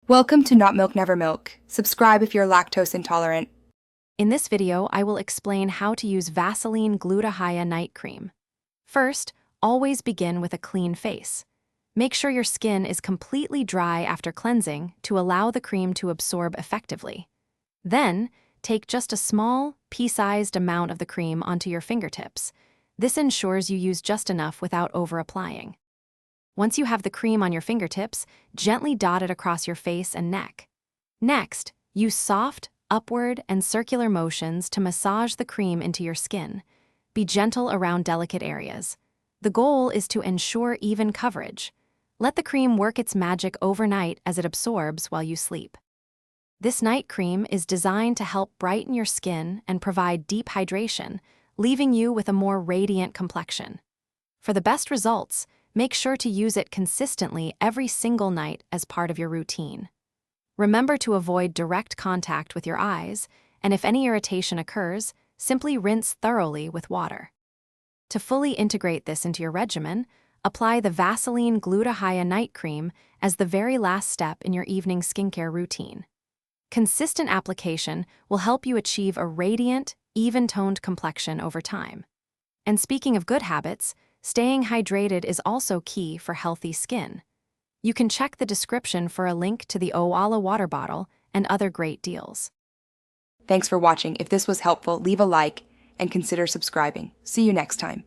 Welcome to Not Milk Never Milk. Subscribe if you're lactose intolerant. In this video, I will explain how to use Vaseline Gluta Hya night cream. First, always begin with a clean face. Make sure your skin is completely dry after cleansing to allow the cream to absorb effectively. Then, take just a small, pea-sized amount of the cream onto your fingertips. This ensures you use just enough without over-applying. Once you have the cream on your fingertips, gently dot it across your face and neck. Next, use soft, upward, and circular motions to massage the cream into your skin. Be gentle around delicate areas. The goal is to ensure even coverage. Let the cream work its magic overnight as it absorbs while you sleep. This night cream is designed to help brighten your skin and provide deep hydration, leaving you with a more radiant complexion. For the best results, make sure to use it consistently every single night as part of your routine. Remember to avoid direct contact with your eyes, and if any irritation occurs, simply rinse thoroughly with water. To fully integrate this into your regimen, apply the Vaseline Gluta Hya night cream as the very last step in your evening skincare routine. Consistent application will help you achieve a radiant, even-toned complexion over time. And speaking of good habits, staying hydrated is also key for healthy skin. You can check the description for a link to the Owala water bottle and other great deals. Thanks for watching. If this was helpful, leave a like and consider subscribing. See you next time.